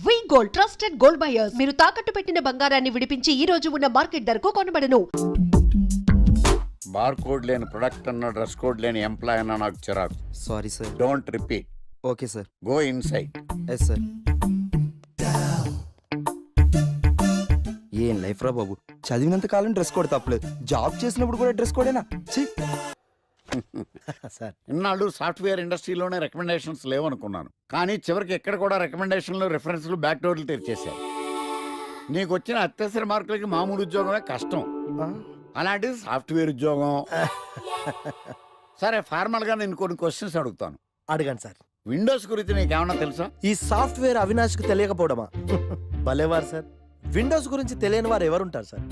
వి gold trusted gold buyers మీరు తాకట్టు పెట్టిన బంగారాన్ని విడిపించి ఈ రోజు ఉన్న మార్కెట్ ధరకు కొనబడను. బార్ కోడ్ లేని ప్రొడక్ట్ అన్న డ్రెస్ కోడ్ లేని ఎంప్లాయ్ అన్న నాకు చిరాకు. Sorry sir. Don't repeat. Okay sir. Go inside. Yes sir. ఏం లైఫ్ రా బాబు, చదివినంత కాలం డ్రెస్ కోడ్ తప్పలేదు, జాబ్ చేసినప్పుడు కూడా డ్రెస్ కోడేనా? సార్ ఇన్నాళ్ళు సాఫ్ట్వేర్ ఇండస్ట్రీలోనే రికమెండేషన్స్ లేవనుకున్నాను, కానీ చివరికి ఎక్కడ కూడా రికమెండేషన్లు రిఫరెన్స్లు బ్యాక్ డోర్లు తెరిచేశారు. నీకు వచ్చిన అత్యవసర మార్కులకి మామూలు ఉద్యోగమే కష్టం, అలాంటిది సాఫ్ట్వేర్ ఉద్యోగం. సరే ఫార్మల్ గా నేను కొన్ని క్వశ్చన్స్ అడుగుతాను. అడగండి సార్. విండోస్ గురించి నీకేమన్నా తెలుసా? ఈ సాఫ్ట్వేర్ అవినాష్కి తెలియకపోవడమా? భలేవారు సార్. విండోస్ గురించి తెలియని వారు ఎవరుంటారు సార్?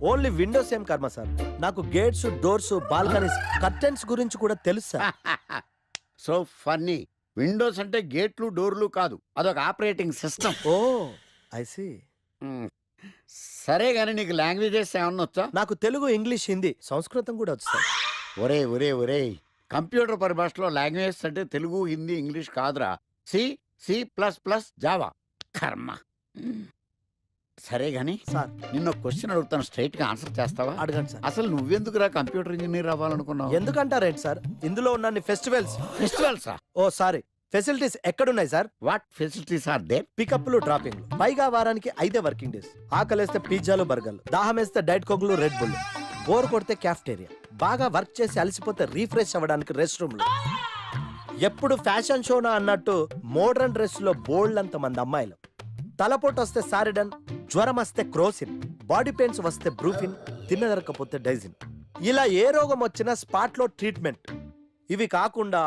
ఓన్లీ విండోస్ ఏం కర్మ సార్, నాకు గేట్స్, డోర్స్, బాల్కనీస్, కర్టెన్స్ గురించి కూడా తెలుసు సార్. So funny. విండోస్ అంటే గేట్లు డోర్లు కాదు, అదొక operating system. Oh I see. సరే గానీ నీకు లాంగ్వేజెస్ ఏమన్నా వచ్చా? నాకు తెలుగు, ఇంగ్లీష్, హిందీ, సంస్కృతం కూడా వచ్చు సార్. ఒరే ఒరే ఒరే, కంప్యూటర్ పరిభాషలో లాంగ్వేజెస్ అంటే తెలుగు, హిందీ, ఇంగ్లీష్ కాదురా. C C plus plus, Java. కర్మ. సరే గాని సార్ నిన్న క్వశ్చన్ అడుగుతాను, స్ట్రైట్ గా ఆన్సర్ చేస్తావా? అడగండి సార్. అసలు నువ్వెందుకురా కంప్యూటర్ ఇంజనీర్ అవ్వాలనుకున్నావు? ఎందుకంటారేంటి సార్, ఇందులో ఉన్న ఫెస్టివల్సా? ఓ సారీ, ఫెసిలిటీస్ ఎక్కడున్నాయి sir? What facilities are there? పికప్లు, డ్రాపింగ్లు, పైగా వారానికి 5 వర్కింగ్ డేస్. ఆకలేస్తే పిజ్జాలు, బర్గర్లు, దాహం వేస్తే డైట్ కోక్లు, రెడ్ బుల్, బోర్ కొడితే క్యాఫ్టేరియా, బాగా వర్క్ చేసి అలసిపోతే రీఫ్రెష్ అవ్వడానికి రెస్ట్ రూమ్లు. ఎప్పుడు ఫ్యాషన్ షోనా అన్నట్టు మోడర్న్ డ్రెస్ లో బోల్డ్ అంత మంది అమ్మాయిలు. తలపోటు వస్తే సారిడన్, జ్వరం వస్తే క్రోసిన్, బాడీ పెయిన్స్ వస్తే బ్రూఫిన్, తిన్నదరకపోతే డైజిన్. ఇలా ఏ రోగం వచ్చినా స్పాట్ లో ట్రీట్మెంట్. ఇవి కాకుండా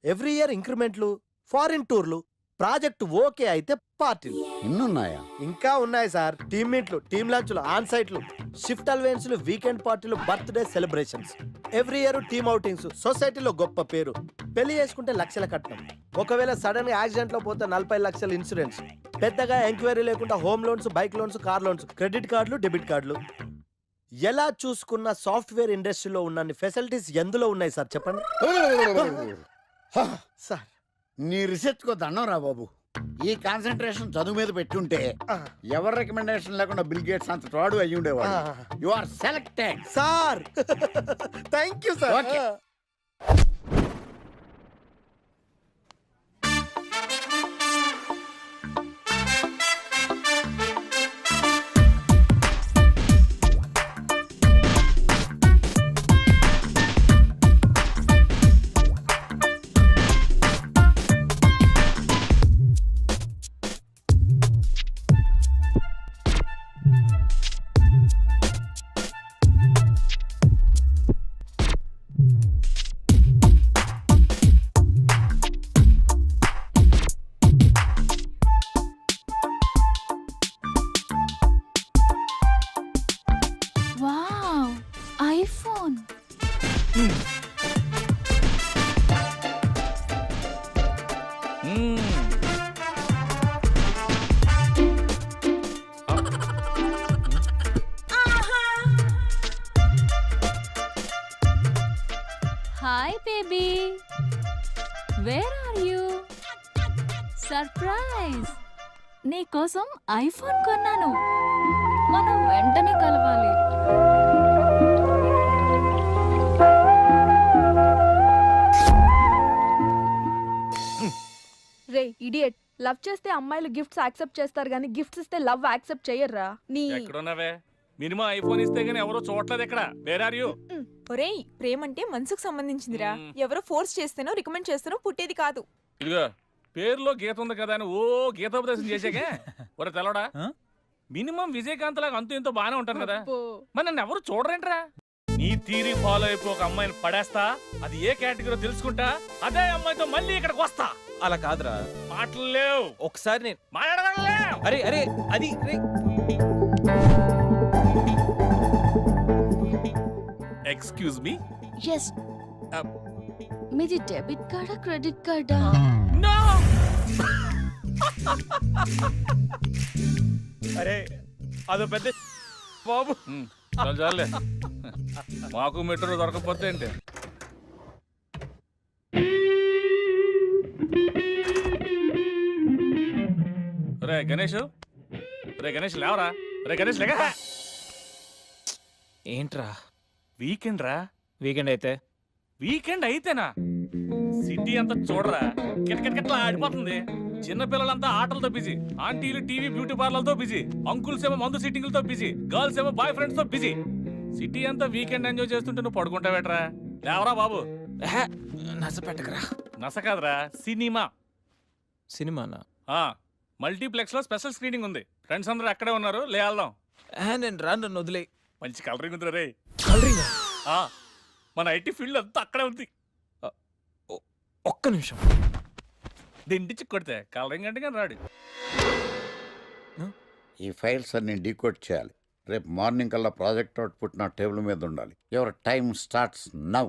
ఎవ్రీ ఇయర్ ఇంక్రిమెంట్లు, ఫారిన్ టూర్లు, ప్రాజెక్ట్ ఓకే అయితే పార్టీలు. ఇన్నున్నాయా? ఇంకా ఉన్నాయి సార్. టీమ్ మీట్లు, టీమ్ లంచ్లు, ఆన్ సైట్లు, షిఫ్ట్ అలవెన్స్లు, వీకెండ్ పార్టీలు, birthday celebrations, every year team outings, సొసైటీలో గొప్ప పేరు, పెళ్లి చేసుకుంటే లక్షల కట్నం, ఒకవేళ సడన్ గా యాక్సిడెంట్ లో పోతే 40 లక్షల ఇన్సూరెన్స్, పెద్దగా ఎంక్వైరీ లేకుండా home loans, bike loans, car loans, credit కార్డులు, డెబిట్ కార్డులు. ఎలా చూసుకున్న సాఫ్ట్వేర్ ఇండస్ట్రీలో ఉన్న ఫెసిలిటీస్ ఎందులో ఉన్నాయి సార్ చెప్పండి సార్. నీ రీసెర్చ్ కో దండం రా బాబు. ఈ కాన్సన్ట్రేషన్ చదువు మీద పెట్టుంటే ఎవరి రికమెండేషన్ లేకుండా బిల్ గేట్స్ అంత తోడు అయ్యి ఉండేవాడు. You are selected sir. Thank you sir. Okay. Wow, iPhone. Hi baby, where are you? Surprise, నీకోసం ఐఫోన్ కొన్నాను, మనం వెంటనే కలవాలి. రే ఇడియట్, లవ్ చేస్తే అమ్మాయిలు గిఫ్ట్స్ యాక్సెప్ట్ చేస్తారు కానీ గిఫ్ట్స్ ఇస్తే లవ్ యాక్సెప్ట్ చేయర్రా. నీ ఎక్కడున్నావే? మినిమం ఐఫోన్ ఇస్తే గానీ ఎవరో చూడలేదు ఇక్కడ. Where are you? ఒరేయ్, ప్రేమంటే మనసుకు సంబంధించిందిరా. ఎవరో ఫోర్స్ చేస్తేనో రికమెండ్ చేస్తేనో పుట్టేది కాదు. ఇదిగో పేరులో గీత ఉంది కదా అని ఓ గీతోపదేశం చేసాకే ఒరే తెలవడా, మినిమం విజయకాంత్ లాగా అంతూ ఇంతో బానే ఉంటాను కదా, మరి నన్ను ఎవరు చూడరేంట్రా? నీ తీరి ఫాలో అయిపో ఒక అమ్మాయిని పడేస్తా, అది ఏ కేటగిరీ తెలుసుకుంటా, అదే అమ్మాయితో మళ్ళీ ఇక్కడికి వస్తా. అలా కాదురా, మాటలు లేవు. ఒకసారి నేను మాట్లాడలేవు. అరే అరే అది ఎక్స్క్యూజ్ మీ. ఎస్, మీది డెబిట్ కార్డా క్రెడిట్ కార్డా? నో. అరే అదో పెద్ద బాబు. చాలే, మాకు మెట్రో దొరకకపోతే ఏంటి? రే గణేష్, లేవరా. రే గణేష్ లేగా. ఏంట్రా వీకెండ్ రా. వీకెండ్ అయితేనా సిటీ అంతా చూడరా, కిటకిటకిట్లా ఆడిపోతుంది. చిన్నపిల్లలంతా ఆటలతో బిజీ, ఆంటీలు టీవీ బ్యూటీ పార్లర్తో బిజీ, అంకుల్స్ ఏమో మందు సిట్టింగ్లతో బిజీ, గర్ల్స్ ఏమో బాయ్ ఫ్రెండ్స్ తో బిజీ. సిటీ అంతా వీకెండ్ ఎంజాయ్ చేస్తుంటే నువ్వు పడుకుంటావేట్రా? లేవరా బాబు. నస పెట్టకరా. నస కాదురా, సినిమా. సినిమానా? మల్టీప్లెక్స్ లో స్పెషల్ స్క్రీనింగ్ ఉంది. ఫ్రెండ్స్ అందరూ అక్కడే ఉన్నారు, లే వెళ్దాం. నేను రాను, నన్ను వదిలే. మంచి కలరింగ్ ఉంది రే. కలరింగ్? మన ఐటీ ఫీల్డ్ అంతా అక్కడే ఉంది. ఒక్క నిమిషం. దిండిచి కొడితే కలరింగ్ అంటే కానీ రాడు. ఈ ఫైల్స్ అన్ని డీకోడ్ చేయాలి. రేపు మార్నింగ్ కల్లా ప్రాజెక్ట్ అవుట్పుట్ నా టేబుల్ మీద ఉండాలి. Your time starts now.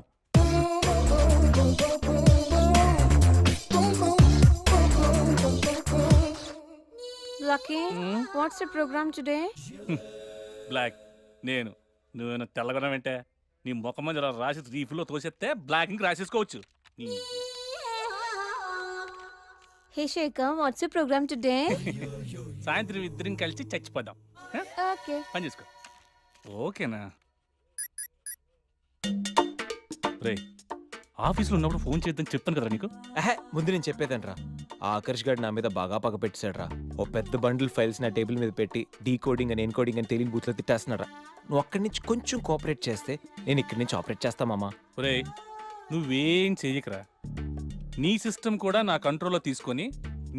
Lucky, what's the program today? Block. నువ్వేనా తెల్లగొన వెంటే నీ ముఖం మీద ఇలా రాసి రీఫ్లో తోసేస్తే బ్లాక్ ఇంక రాసేసుకోవచ్చు. Hey Shekhar, what's the program today? సాయంత్రం ఇద్దరం కలిసి చచ్చిపోదాం. Okay. పని చేసుకో. ఓకేనా? రే, ఆఫీస్లో ఉన్నప్పుడు ఫోన్ చేద్దాం చెప్తాను కదా నీకు. ముందు నేను చెప్పేదనరా, ఆకర్ష్ గారు నా మీద బాగా పగ పెట్టాడురా. ఓ పెద్ద బండిల్ ఫైల్స్ నా టేబుల్ మీద పెట్టి డీకోడింగ్ అని ఎన్కోడింగ్ అని తెలియని బూత్లో తిట్టేస్తున్నారా. నువ్వు అక్కడి నుంచి కొంచెం కోఆపరేట్ చేస్తే నేను ఇక్కడి నుంచి ఆపరేట్ చేస్తామమ్మా. రే, నువ్వేం చెయ్యకరా. నీ సిస్టమ్ కూడా నా కంట్రోల్లో తీసుకొని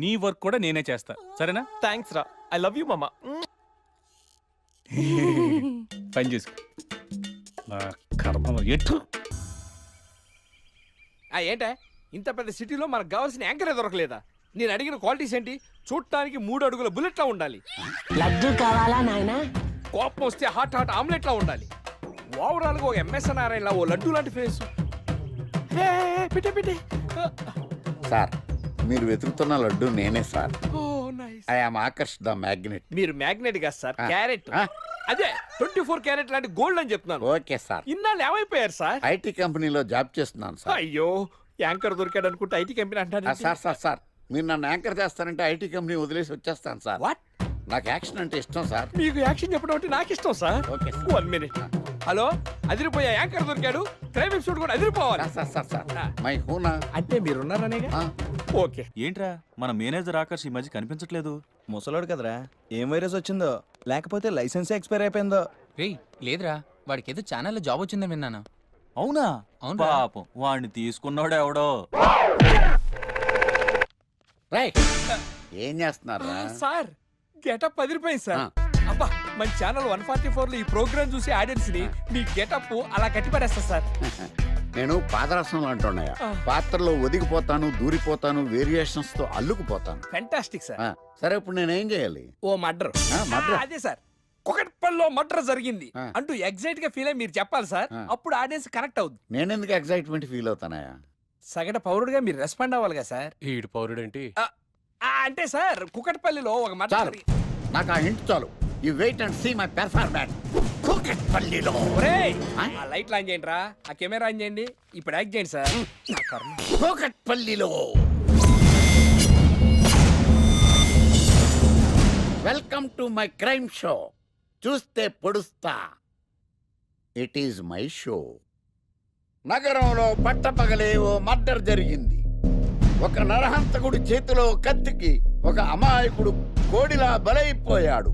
నీ వర్క్ కూడా నేనే చేస్తా, సరేనా? థ్యాంక్స్ రా, ఐ లవ్ యూ మామా. పని చేసుకో. నా కర్మ ఎటు. ఏంటే ఇంత పెద్ద సిటీలో మనకు కావాల్సిన యాంకరే దొరకలేదా? నేను అడిగిన క్వాలిటీస్ ఏంటి? చూడటానికి 3 అడుగుల బుల్లెట్లా ఉండాలి, లడ్డు కావాలా నాయనా, కోపం వస్తే హాట్ ఆమ్లెట్లా ఉండాలి, ఓవరాల్ గా ఒక ఎంఎస్ఎన్ నారాయణలా ఓ లడ్డు లాంటి ఫేస్. పెట్టే సార్, మీరు వెతుకుతున్న లడ్డు నేనే sir. Oh nice. I am Akarsh the magnet. మీరు మ్యాగ్నెట్ కాదు సార్, క్యారెట్. అదే 24 క్యారెట్ లాంటి గోల్డ్ అని చెప్తున్నాను. Okay sir. ఇన్నాళ్ళు ఏమైపోయారు సార్? ఐటీ కంపెనీలో జాబ్ చేస్తున్నాను సార్. అయ్యో, యాంకర్ దొరికాడు అనుకుంటే ఐటీ కంపెనీ అంటారు. సార్ మీరు నన్ను యాంకర్ చేస్తారంటే ఐటీ కంపెనీ వదిలేసి వచ్చేస్తాను సార్. వాట్? నాకు యాక్షన్ అంటే ఇష్టం సార్. మీకు యాక్షన్ చెప్పడం అంటే నాకు ఇష్టం sir. Okay sir. 1 minute. Hello, అదిరిపోయా యాంకర్ దొరికాడు, క్రైమ్ ఎపిసోడ్ కూడా అదిరిపోవాలి. సార్ మై హూనా అంటే మీరున్నారనేగా. ఓకే. ఏంట్రా మన మేనేజర్ ఆకర్ష్ ఈ మధ్య కనిపించట్లేదు? ముసలోడు కదరా, ఏం వైరస్ వచ్చిందో, లేకపోతే లైసెన్స్ ఎక్స్పైర్ అయిపోయిందో. లేదురా, వాడికి ఏదో ఛానల్లో జాబ్ వచ్చిందని విన్నాను. అవునా? అవును. పాపం వాడిని తీసుకున్నాడు ఎవడో. రైట్. ఏం చేస్తున్నారా? సార్, గెటప్ అదిరిపోయింది సార్. అబ్బా, మన ఛానల్ 144 లో ఈ ప్రోగ్రామ్ చూసి ఆడియన్స్ ని మీ గెటప్ అలా కట్టి పడేస్తా సార్. నేను పాదరసంలో అంటున్నాయా, పాత్రలో ఒదిగిపోతాను, దూరిపోతాను, వేరియేషన్స్ తో అల్లుకుపోతాను. Fantastic sir. సరే, ఇప్పుడు నేనేం చేయాలి? ఓ మర్డర్. మర్డర్? అదే సార్, కుకట్పల్లిలో మర్డర్ జరిగింది ఆ. అంటూ ఎగ్జైట్ గా ఫీల్ అయ్యి మీరు చెప్పాలి సార్. అప్పుడు ఆడియన్స్ కనెక్ట్ అవుద్ది. నేనెందుకు ఎక్సైట్మెంట్ ఫీల్ అవుతానయా? సగటు పౌరుడుగా మీరు రెస్పాండ్ అవ్వాలి కదా సార్. ఈడు పౌరుడేంటి? అంటే సార్, కుకట్పల్లిలో ఒక మర్డర్ చాలు, నాకు ఆ హింట్ చాలు. You wait and see my performance. కూకట్పల్లిలో. ఒరేయ్, ఆ లైట్ ఆన్ చేయండి రా, ఆ కెమెరా ఆన్ చేయండి, ఇప్పుడు యాక్ట్ చేయండి సార్. కూకట్పల్లిలో. Welcome to my crime show. చూస్తే పొడుస్తా. It is my show. నగరంలో పట్టపగలే ఓ మర్డర్ జరిగింది. ఒక నరహంతకుడి చేతిలో కత్తికి ఒక అమాయకుడు కోడిలా బలైపోయాడు.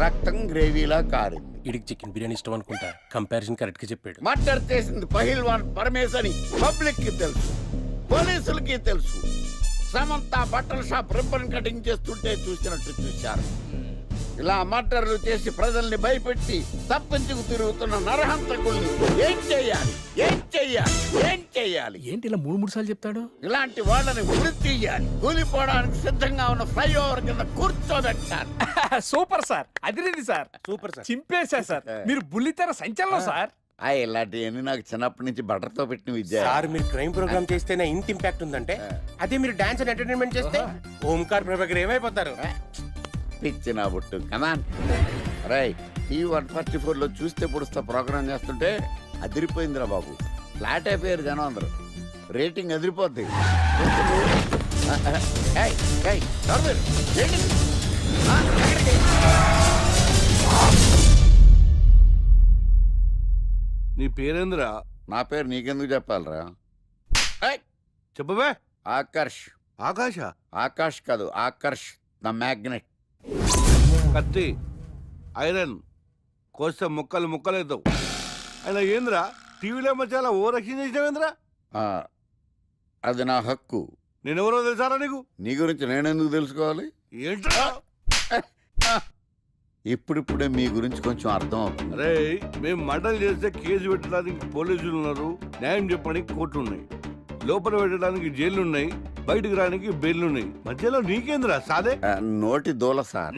రక్తం గ్రేవీలా కారింది. ఇడికి చికెన్ బిర్యానీ ఇష్టం అనుకుంటా, కంపారిజన్ కరెక్ట్ గా చెప్పాడు. మర్డర్ చేసింది పహిల్వాన్ పరమేశ్ అని పబ్లిక్ కి తెలుసు, పోలీసులకి తెలుసు. సమంత బట్టల షాప్ రిబ్బన్ కటింగ్ చేస్తుంటే చూసినట్టు చూశారు. ఇలా మర్డర్లు చేసి ప్రజల్ని భయపెట్టి తప్పించుకు తిరుగుతున్న నరహంతకుల్ని ఏం చెయ్యాలి? ఏంటి ఇలా 3 సార్లు చెప్తాడు? ఇలాంటి వాళ్ళని ఉరి తీయాలి. కూలిపోవడానికి సిద్ధంగా ఉన్న ఫ్లైఓవర్ కింద కూర్చోబెట్టాలి. సూపర్ సార్, అదిరింది సార్. సూపర్ సార్, చింపేశా సార్. మీరు బుల్లితెర సంచలనం సార్. ఇలాంటివన్నీ నాకు చిన్నప్పటి నుంచి బట్టర్తో పెట్టిన విద్య. సార్, మీరు క్రైమ్ ప్రోగ్రామ్ చేస్తేనే ఇంత ఇంపాక్ట్ ఉందంటే, అదే మీరు డాన్స్ అండ్ ఎంటర్టైన్మెంట్ చేస్తే ఓంకార్ ప్రభాకర్ ఏమైపోతారు? పిచ్చి నా బుట్టు. కమాన్ రై. టీవీ 144 లో చూస్తే పొడుస్తా ప్రోగ్రామ్ చేస్తుంటే అదిరిపోయిందిరా బాబు. ఫ్లాట్ అయిపోయారు జనం అందరూ. రేటింగ్ అదిరిపోద్ది. పేరేంద్రా? నా పేరు నీకెందుకు చెప్పాలరా? చెప్పవే. ఆకర్ష్. ఆకాశ? ఆకాష్ కాదు, ఆకర్ష్ ద మ్యాగ్నెట్. కత్తి, ఐరన్ కోస్తే ముక్కలు ముక్కలేద్దావు. అయినా ఏంద్రా టీవీలో మధ్య అలా ఓ రక్షణ చేసినావేంద్రా? అది నా హక్కు. నేనెవరో తెలుసారా నీకు? నీ గురించి నేనెందుకు తెలుసుకోవాలి? ఏంట్రా? ఇప్పుడిప్పుడే మీ గురించి కొంచెం అర్థం అవుతుంది. అరే, మేము మర్డర్ చేస్తే కేసు పెట్టడానికి పోలీసులు ఉన్నారు, న్యాయం చెప్పడానికి కోర్టులు ఉన్నాయి, లోపల పెట్టడానికి జైలు ఉన్నాయి, బయటకు రావడానికి బెయిల్ ఉన్నాయి. మధ్యలో నీకేంద్రా సాదే? నోటి దూల సార్.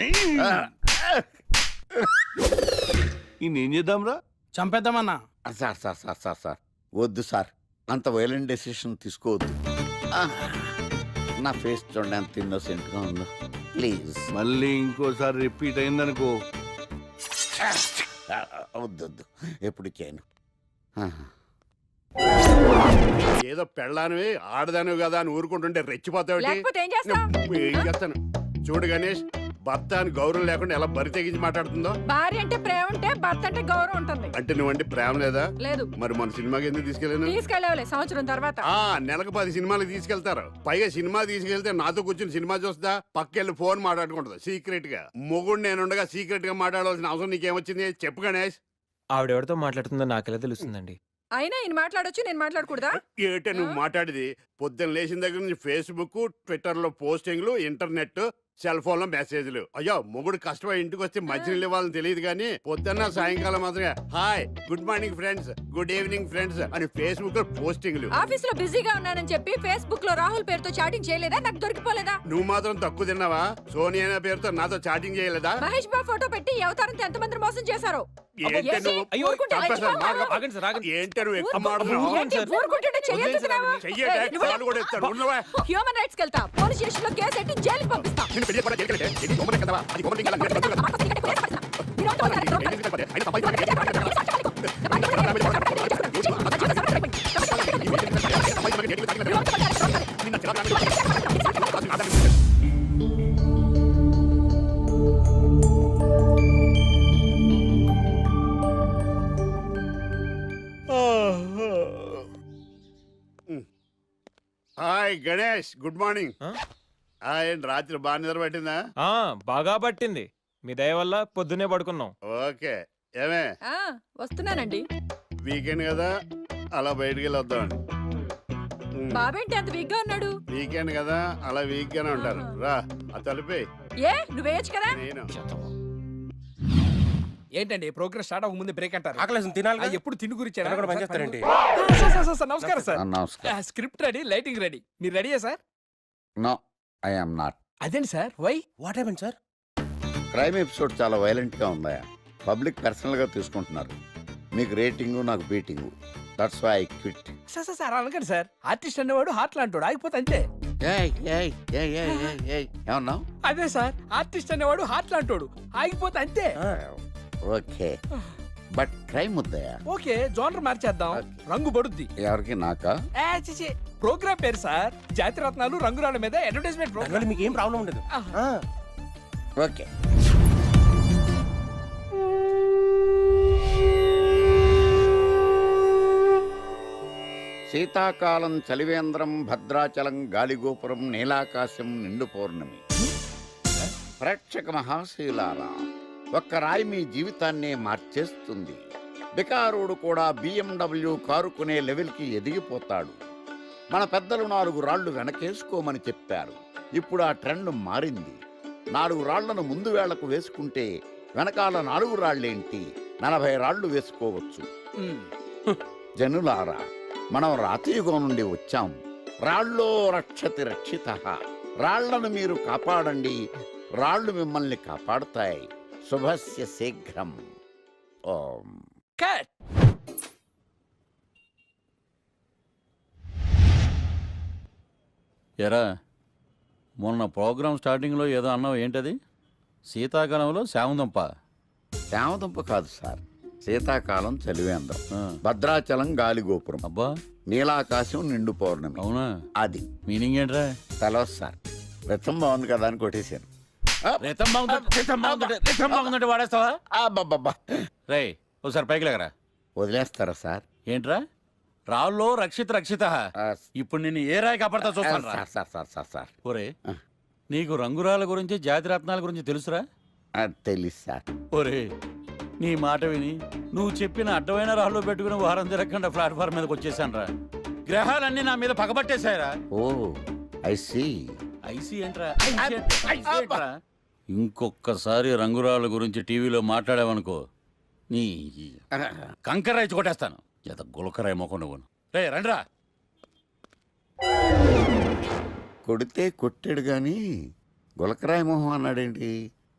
ఏం చేద్దాంరా? చంపేద్దామన్నా. Sir sir sir sir sir వద్దు సార్, అంత వైలెంట్ డెసిషన్ తీసుకోవద్దు. నా ఫేస్ చూడండి ఎంత ఇన్నోసెంట్ గా ఉందో. ప్లీజ్ మళ్ళీ ఇంకోసారి రిపీట్ అయిందనుకో. వద్దొద్దు, ఎప్పుడు చేయను. ఏదో పెళ్ళానివి ఆడదానివి కదా అని ఊరుకుంటుంటే రెచ్చిపోతావు. ఏం చేస్తాను చూడు గణేష్, భర్త అని గౌరవం లేకుండా ఎలా బరి తెగించి మాట్లాడుతుందో. భార్య అంటే ప్రేమ ఉంటే భర్త అంటే గౌరవం ఉంటుంది. అంటే నువ్వంటే ప్రేమ లేదా? లేదు. మరి మన సినిమాకి ఎందుకు తీసుకెళ్ళవలే సంవత్సరం తర్వాత. నెలకు 10 సినిమాలు తీసుకెళ్తారు. పైగా సినిమా తీసుకెళ్తే నాతో కూర్చుని సినిమా చూస్తా, పక్కెళ్ళి ఫోన్ మాట్లాడుకుంటుంది సీక్రెట్ గా. మొగుడు నేనుండగా సీక్రెట్ గా మాట్లాడాల్సిన అవసరం నీకేమొచ్చింది చెప్పు గణేష్. ఆవిడెవరితో మాట్లాడుతుందో నాకెలా తెలుస్తుందండి? అయినా ఈయన మాట్లాడొచ్చు, నేను మాట్లాడకూడదా? ఏటే నువ్వు మాట్లాడేది? పొద్దున్న లేచిన దగ్గర నుంచి ఫేస్బుక్, ట్విట్టర్ లో పోస్టింగ్లు, ఇంటర్నెట్, సెల్ ఫోన్ లో మెసేజ్లు. అయ్యో, మొగుడు కష్టమై ఇంటికి వస్తే మంచినీళ్ళు ఇవ్వాలని తెలియదు కానీ పొద్దున్న సాయంకాలం మాత్రమే hi, good morning friends, good evening friends అని ఫేస్బుక్ లో పోస్టింగ్లు. ఆఫీస్ లో బిజీగా ఉన్నానని చెప్పి ఫేస్బుక్ లో రాహుల్ పేరుతో చాటింగ్ చేయలేదా? నాకు దొరికిపోలేదా? నువ్వు మాత్రం తక్కువ తిన్నావా? సోనియా పేరుతో నాతో చాటింగ్ చేయలేదా? మహేష్ బాబు ఫోటో పెట్టి ఈ అవతారంతో ఎంతమంది మోసం చేశారు. ఏంటే నువ్వు ఎక్కువ మాట్లాడుతున్నావు? చెయ్యటే కాలు కూడా ఎత్తాను. ఉన్నవా? హ్యూమన్ రైట్స్ కెళ్తా, పోలీస్ స్టేషన్ లో కేసు పెట్టి జైలుకి పంపిస్తా. Hi Ganesh, good morning. రాత్రి బాగా నిద్ర పట్టిందా? బాగా పట్టింది. మీ దయ వల్ల పొద్దునే పడుకున్నాం. ఓకే. ఏమే వస్తున్నానండి. వీకెండ్ కదా, అలా బయటికి వెళ్ళి వద్దామని. బాబేంటి అంత వీక్ గా ఉన్నాడు? వీకెండ్ కదా, అలా వీక్ గానే ఉంటారు. రా, ఆ తలిపే. ఏ నువ్వేయచ్చు కదా? నేను ఏంటండి ప్రోగ్రెస్ స్టార్ట్ అవ్వక ముందు బ్రేక్ అంటారు? ఆకలేసం తినాలి. ఎప్పుడు తిండి గురించి పనిచేస్తారండి. నమస్కారం సార్. నమస్కారం. Script ready, lighting ready. మీరు రెడీయా sir? No, I am not. అదేంటి sir, why? What happen sir? Crime episode చాలా వైలెంట్ గా ఉందా? పబ్లిక్ పర్సనల్ గా తీసుకుంటున్నారు. మీకు రేటింగ్, నాకు beating. That's why I quit. Sir అనకండి సార్. ఆర్టిస్ట్ అనేవాడు హార్ట్ లాంటాడు, ఆగిపోతే అంతే. ఏమన్నావు? అదే సార్, ఆర్టిస్ట్ అనేవాడు హార్ట్ లాంటాడు, ఆగిపోతే అంతే. ఓకే, బట్ క్రైమ్ వద్దయా? ఓకే, జోనర్ మార్చేద్దాం. రంగు పడుద్ది. ఎవరికి? నాకా? ప్రోగ్రామ్ పేరు సార్ జాతిరత్నాలు రంగురాళ్ళ మీద అడ్వర్టైజ్మెంట్ ప్రోగ్రామ్. మీకు ఏం ప్రాబ్లం ఉండదు. ఓకే. శీతాకాలం చలివేంద్రం, భద్రాచలం గాలిగోపురం, నీలాకాశం, నిండు పౌర్ణమి. ప్రేక్షక మహాశీలారా, ఒక్క రాయి మీ జీవితాన్నే మార్చేస్తుంది. బికారుడు కూడా BMW కారు కొనే లెవెల్కి ఎదిగిపోతాడు. మన పెద్దలు 4 రాళ్లు వెనకేసుకోమని చెప్పారు. ఇప్పుడు ఆ ట్రెండ్ మారింది. 4 రాళ్లను ముందు వేళ్లకు వేసుకుంటే వెనకాల 4 రాళ్లేంటి 40 రాళ్లు వేసుకోవచ్చు. జనులారా, మనం రాతియుగం నుండి వచ్చాం. రాళ్ళో రక్షతి రక్షిత. రాళ్లను మీరు కాపాడండి, రాళ్లు మిమ్మల్ని కాపాడుతాయి. శుభస్య శీఘ్రం. ఓం. ఎరా, మొన్న ప్రోగ్రామ్ స్టార్టింగ్లో ఏదో అన్నావు, ఏంటది? శీతాకాలంలో శామందంప. శామదుంప కాదు సార్, శీతాకాలం చలివేంద్రం, భద్రాచలం గాలిగోపురం, అబ్బా, నీలాకాశం, నిండు పౌర్ణమి. అవునా? అది మీనింగ్ ఏంట్రా? తెలవదు సార్. రతం బాగుంది కదా అని కొట్టేశాను. వాడేస్తావా? అబ్బబ్బబ్బా. రేయ్, ఒకసారి పైకి లేకరా. వదిలేస్తారా సార్? ఏంట్రా రాళ్ళో రక్షిత ఆ, ఇప్పుడు నిన్ను ఏ రాయి కాపాడతా చూస్తాను రా. Sir sir sir sir sir ఒరే ఆ. నీకు రంగురాల గురించి జాతిరత్నాల గురించి తెలుసురా? తెలీదు సార్. ఒరే నీ మాట విని నువ్వు చెప్పిన అడ్డమైన రాళ్ళు పెట్టుకుని వారం తిరగకుండా ప్లాట్ఫామ్ మీదకి వచ్చేసాను రా. గ్రహాలన్నీ నా మీద పగబట్టేశాయరా. ఓ ఐ సీ. ఐసీ ఏంట్రా? ఐసీ ఏంట్రా? ఇంకొక్కసారి రంగురాళ్ళ గురించి టీవీలో మాట్లాడావనుకో నీ కంకరాయి కొట్టేస్తాను. ఎంత గులకరాయి మొక్క నువ్వు. రే రండ్రా. కొడితే కొట్టాడు గాని గులకరాయి మొహం అన్నాడేంటి?